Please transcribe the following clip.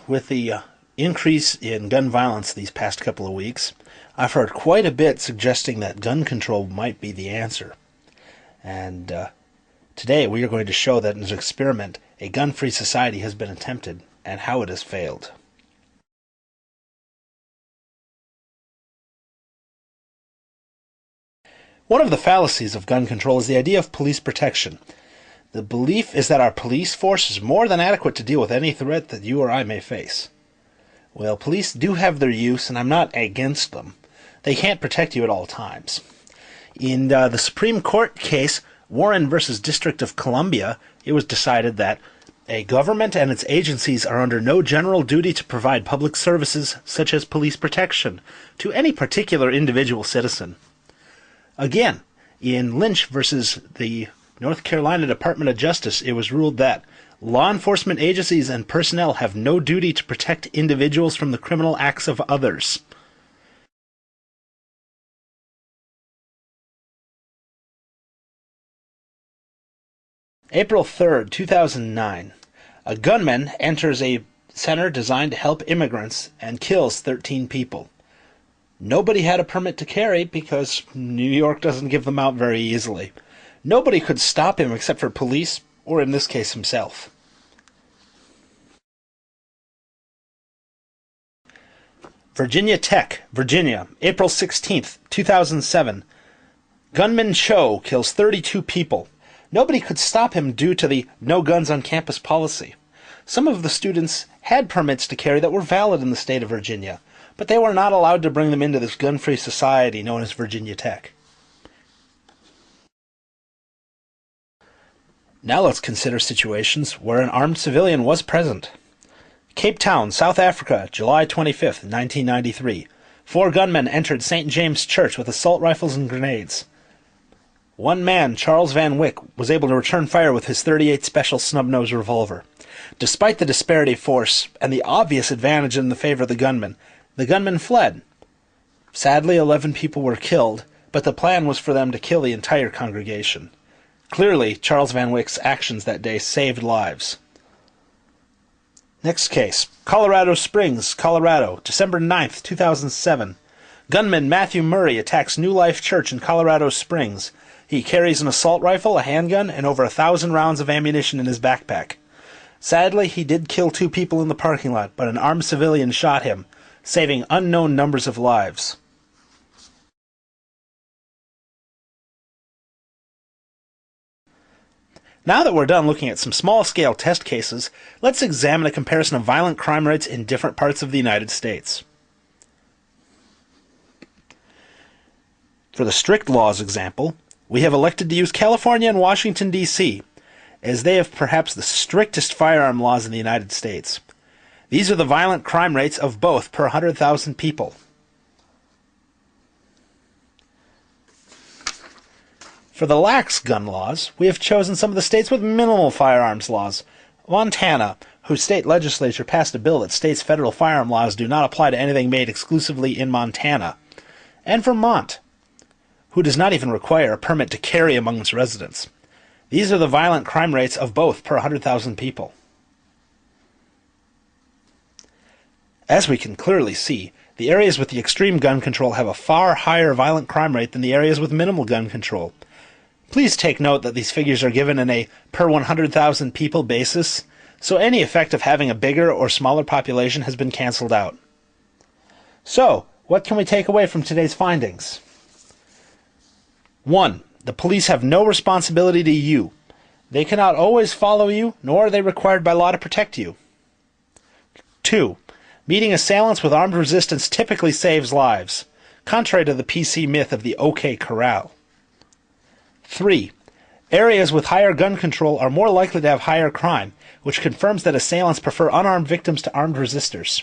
with the increase in gun violence these past couple of weeks, I've heard quite a bit suggesting that gun control might be the answer. And today we are going to show that in an experiment, a gun-free society has been attempted, and how it has failed. One of the fallacies of gun control is the idea of police protection. The belief is that our police force is more than adequate to deal with any threat that you or I may face. Well, police do have their use, and I'm not against them. They can't protect you at all times. In the Supreme Court case, Warren versus District of Columbia, it was decided that a government and its agencies are under no general duty to provide public services, such as police protection, to any particular individual citizen. Again, in Lynch versus the North Carolina Department of Justice, it was ruled that law enforcement agencies and personnel have no duty to protect individuals from the criminal acts of others. April 3rd, 2009. A gunman enters a center designed to help immigrants and kills 13 people. Nobody had a permit to carry because New York doesn't give them out very easily. Nobody could stop him except for police, or in this case himself. Virginia Tech, Virginia, April 16th, 2007. Gunman Cho kills 32 people. Nobody could stop him due to the no guns on campus policy. Some of the students had permits to carry that were valid in the state of Virginia, but they were not allowed to bring them into this gun-free society known as Virginia Tech. Now let's consider situations where an armed civilian was present. Cape Town, South Africa, July 25th, 1993. 4 gunmen entered St. James Church with assault rifles and grenades. One man, Charles Van Wyck, was able to return fire with his .38 Special snub-nose revolver. Despite the disparity of force and the obvious advantage in the favor of the gunman fled. Sadly, 11 people were killed, but the plan was for them to kill the entire congregation. Clearly, Charles Van Wyck's actions that day saved lives. Next case, Colorado Springs, Colorado, December 9th, 2007. Gunman Matthew Murray attacks New Life Church in Colorado Springs. He carries an assault rifle, a handgun, and over 1,000 rounds of ammunition in his backpack. Sadly, he did kill 2 people in the parking lot, but an armed civilian shot him, saving unknown numbers of lives. Now that we're done looking at some small-scale test cases, let's examine a comparison of violent crime rates in different parts of the United States. For the strict laws example, we have elected to use California and Washington, D.C., as they have perhaps the strictest firearm laws in the United States. These are the violent crime rates of both per 100,000 people. For the lax gun laws, we have chosen some of the states with minimal firearms laws. Montana, whose state legislature passed a bill that states federal firearm laws do not apply to anything made exclusively in Montana. And Vermont, who does not even require a permit to carry among its residents. These are the violent crime rates of both per 100,000 people. As we can clearly see, the areas with the extreme gun control have a far higher violent crime rate than the areas with minimal gun control. Please take note that these figures are given in a per 100,000 people basis, so any effect of having a bigger or smaller population has been canceled out. So, what can we take away from today's findings? 1. The police have no responsibility to you. They cannot always follow you, nor are they required by law to protect you. 2. Meeting assailants with armed resistance typically saves lives, contrary to the PC myth of the OK Corral. 3. Areas with higher gun control are more likely to have higher crime, which confirms that assailants prefer unarmed victims to armed resistors.